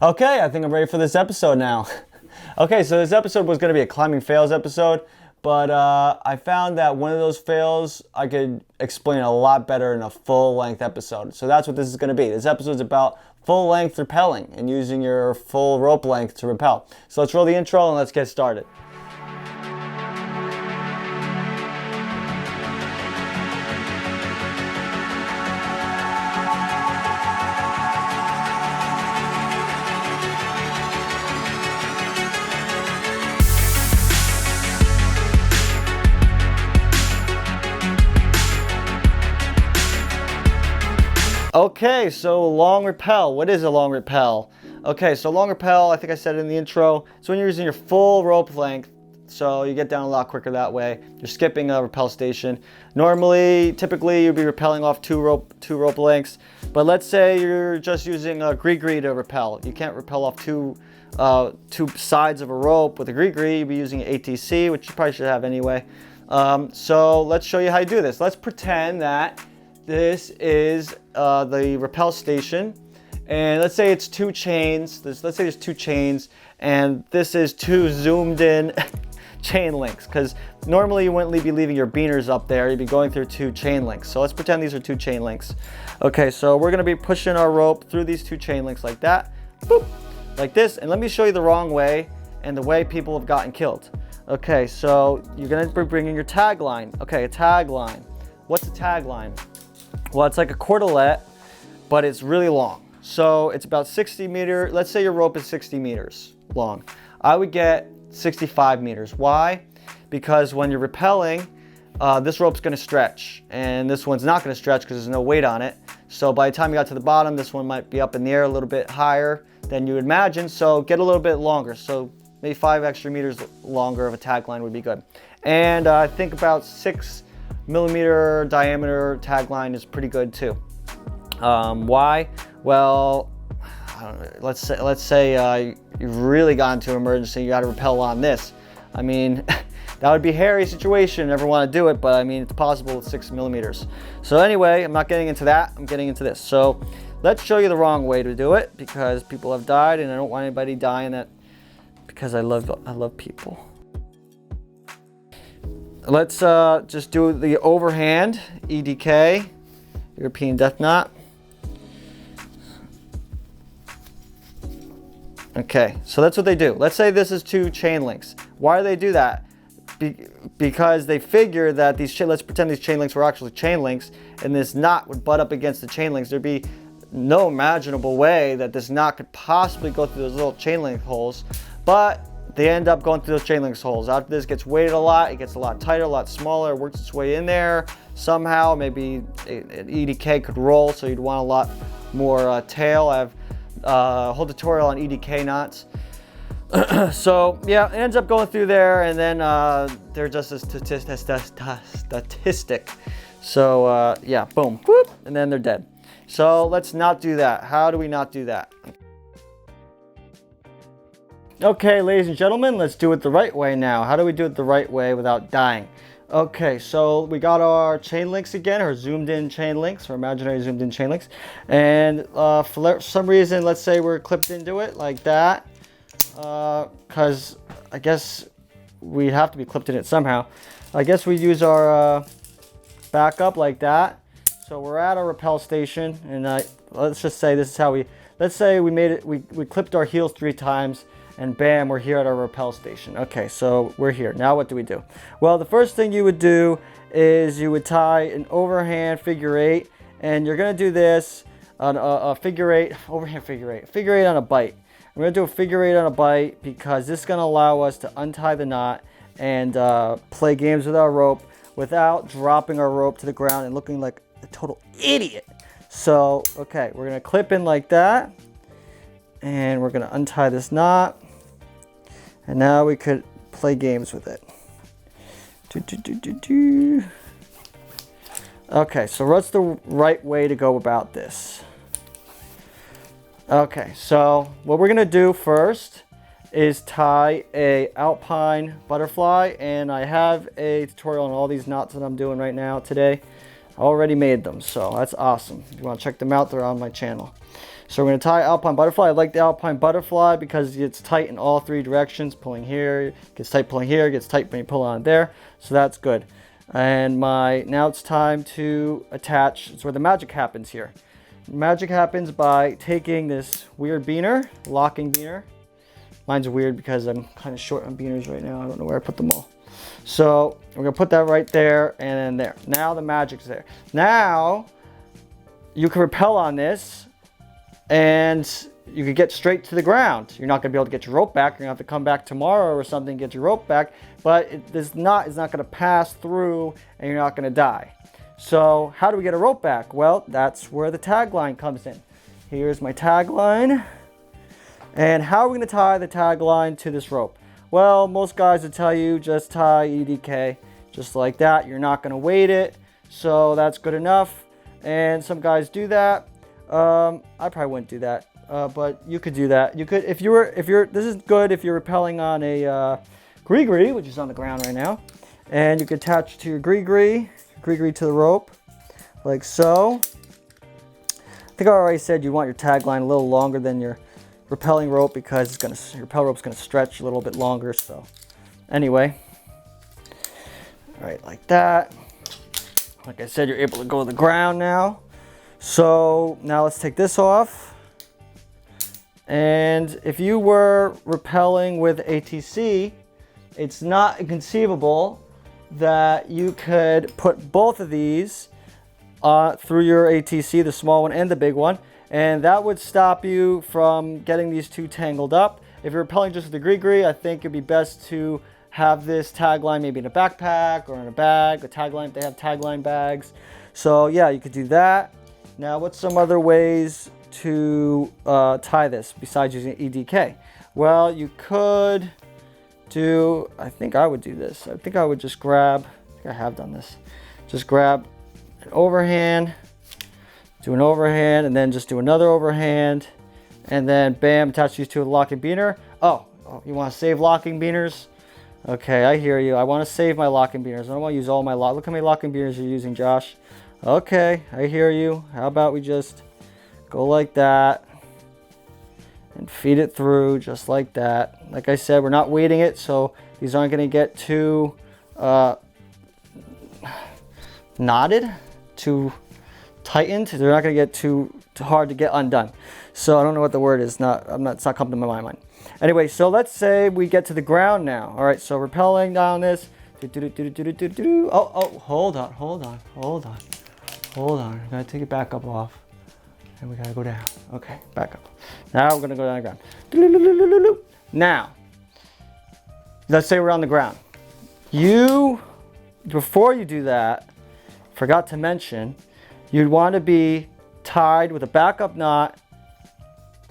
Okay, I think I'm ready for this episode now. Okay, so this episode was going to be a climbing fails episode, but I found that one of those fails I could explain a lot better in a full-length episode. So that's what this is going to be. This episode is about full-length rappelling and using your full rope length to rappel. So let's roll the intro and let's get started. Okay, so long rappel. What is a long rappel? Okay, so long rappel, I think I said it in the intro. So when you're using your full rope length, so you get down a lot quicker that way. You're skipping a rappel station. Normally, typically, you'd be rappelling off two rope lengths. But let's say you're just using a gree-gree to rappel. You can't rappel off two sides of a rope with a gree-gree. You'd be using an ATC, which you probably should have anyway. So let's show you how you do this. Let's pretend that this is the rappel station, and let's say it's two chains. Let's say there's two chains, and this is two zoomed in chain links, because normally you wouldn't be leaving your beaners up there. You'd be going through two chain links. So let's pretend these are two chain links. Okay, so we're going to be pushing our rope through these two chain links like that, boop, like this. And let me show you the wrong way and the way people have gotten killed. Okay, so you're going to be bringing your tagline. Okay, a tagline. What's a tagline? Well, it's like a cordelette, but it's really long. So it's about 60 meters. Let's say your rope is 60 meters long. I would get 65 meters. Why? Because when you're rappelling, this rope's going to stretch, and this one's not going to stretch because there's no weight on it. So by the time you got to the bottom, this one might be up in the air a little bit higher than you would imagine. So get a little bit longer. So maybe 5 extra meters longer of a tagline would be good. And I think about 6mm diameter tagline is pretty good too. Why? Well, I don't know, let's say you've really gotten to an emergency. You got to rappel on this. I mean, that would be a hairy situation. Never want to do it, but I mean, it's possible with 6mm. So anyway, I'm not getting into that. I'm getting into this. So let's show you the wrong way to do it, because people have died, and I don't want anybody dying that because I love people. Let's just do the overhand EDK, European Death Knot. Okay, so that's what they do. Let's say this is two chain links. Why do they do that? Because they figure that let's pretend these chain links were actually chain links, and this knot would butt up against the chain links. There'd be no imaginable way that this knot could possibly go through those little chain link holes, but they end up going through those chain link holes. After this gets weighted a lot, it gets a lot tighter, a lot smaller, it works its way in there. Somehow, maybe an EDK could roll, so you'd want a lot more tail. I have a whole tutorial on EDK knots. So yeah, it ends up going through there, and then they're just a statistic. So yeah, boom, whoop, and then they're dead. So let's not do that. How do we not do that? Okay, ladies and gentlemen, let's do it the right way now. How do we do it the right way without dying? Okay, so we got our chain links again, our zoomed in chain links, or imaginary zoomed in chain links. And for some reason, let's say we're clipped into it like that, because I guess we have to be clipped in it somehow. I guess we use our backup like that. So we're at our rappel station, and let's just say this is how let's say we made it, we clipped our heels 3 times, and bam, we're here at our rappel station. Okay, so we're here. Now what do we do? Well, the first thing you would do is you would tie an overhand figure 8, and you're gonna do this on a figure 8, overhand figure 8 on a bite. We're gonna do a figure 8 on a bite because this is gonna allow us to untie the knot and play games with our rope without dropping our rope to the ground and looking like a total idiot. So, okay, we're gonna clip in like that, and we're gonna untie this knot. And now we could play games with it. Okay, so what's the right way to go about this? Okay, so what we're gonna do first is tie a alpine butterfly, and I have a tutorial on all these knots that I'm doing right now today. I already made them, so that's awesome. If you want to check them out, they're on my channel. So we're going to tie Alpine Butterfly. I like the Alpine Butterfly because it's tight in all three directions. Pulling here, gets tight pulling here, gets tight when you pull on there. So that's good. And now it's time to attach. It's where the magic happens here. Magic happens by taking this weird beaner, locking beaner. Mine's weird because I'm kind of short on beaners right now. I don't know where I put them all. So we're going to put that right there and then there. Now the magic's there. Now you can rappel on this and you can get straight to the ground. You're not going to be able to get your rope back. You're going to have to come back tomorrow or something and get your rope back. But it's not going to pass through and you're not going to die. So how do we get a rope back? Well, that's where the tagline comes in. Here's my tagline. And how are we going to tie the tagline to this rope? Well, most guys would tell you just tie EDK just like that. You're not going to weight it, so that's good enough. And some guys do that. I probably wouldn't do that, but you could do that. You could if you're. This is good if you're rappelling on a gree-gree, which is on the ground right now, and you could attach to your gree-gree to the rope, like so. I think I already said you want your tagline a little longer than your rappelling rope because your rappel rope's gonna stretch a little bit longer. So anyway, all right, like that. Like I said, you're able to go to the ground now. So now let's take this off. And if you were rappelling with ATC, it's not inconceivable that you could put both of these through your ATC, the small one and the big one, and that would stop you from getting these two tangled up. If you're rappelling just with the gree-gree, I think it'd be best to have this tagline maybe in a backpack or in a bag, a tagline if they have tagline bags. So yeah, you could do that. Now, what's some other ways to tie this besides using EDK? Well, you could do, I think I would do this. I think I would just grab, I think I have done this. Just grab an overhand, do an overhand, and then just do another overhand, and then bam, attach these two with a locking beaner. Oh, you want to save locking beaners? Okay, I hear you. I want to save my locking beaners. I don't want to use all my look how many locking beaners you're using, Josh. Okay, I hear you. How about we just go like that and feed it through just like that. Like I said, we're not weighting it, so these aren't going to get too knotted, too tightened. They're not going to get too hard to get undone. So I don't know what the word is. It's not coming to my mind. Anyway, so let's say we get to the ground now. All right, so rappelling down this. Oh, hold on. I gotta take it back up off. And we gotta go down. Okay, back up. Now we're gonna go down the ground. Now, let's say we're on the ground. Before you do that, forgot to mention, you'd want to be tied with a backup knot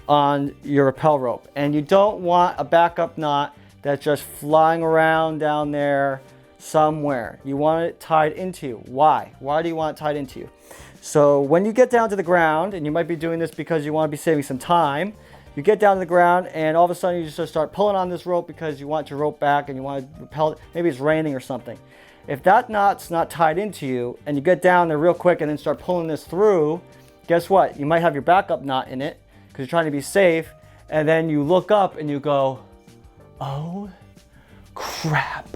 on your rappel rope. And you don't want a backup knot that's just flying around down there somewhere. You want it tied into you. Why? Why do you want it tied into you? So when you get down to the ground, and you might be doing this because you want to be saving some time, you get down to the ground and all of a sudden you just start pulling on this rope because you want your rope back and you want to rappel it. Maybe it's raining or something. If that knot's not tied into you and you get down there real quick and then start pulling this through, guess what? You might have your backup knot in it because you're trying to be safe, and then you look up and you go, oh crap,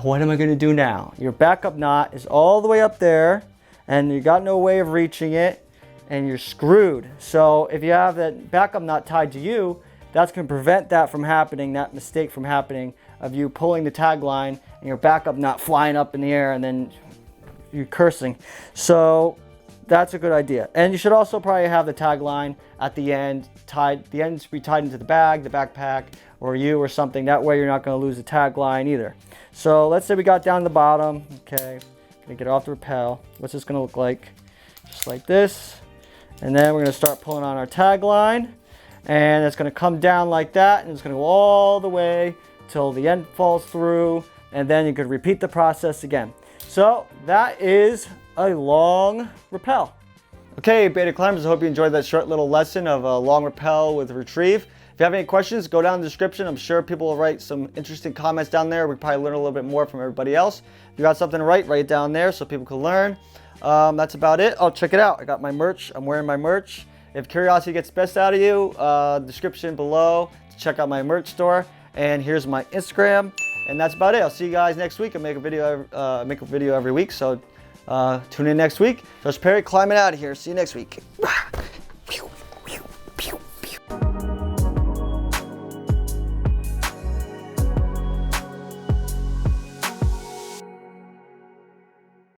what am I going to do now? Your backup knot is all the way up there and you got no way of reaching it and you're screwed. So if you have that backup knot tied to you, that's going to prevent that from happening, that mistake from happening of you pulling the tagline and your backup knot flying up in the air and then you're cursing. So that's a good idea. And you should also probably have the tagline at the end tied. The end should be tied into the bag, the backpack, or you or something. That way you're not going to lose the tagline either. So let's say we got down to the bottom. Okay, gonna get off the rappel. What's this going to look like? Just like this. And then we're going to start pulling on our tagline. And it's going to come down like that. And it's going to go all the way till the end falls through. And then you could repeat the process again. So that is a long rappel. Okay, beta climbers, I hope you enjoyed that short little lesson of a long rappel with retrieve. If you have any questions, go down in the description. I'm sure people will write some interesting comments down there. We probably learn a little bit more from everybody else. If you got something to write it down there so people can learn. That's about it. Oh, check it out. I got my merch. I'm wearing my merch. If curiosity gets best out of you, description below to check out my merch store. And here's my Instagram. And that's about it. I'll see you guys next week. I make a video every week. So tune in next week. Josh Perry climbing out of here. See you next week.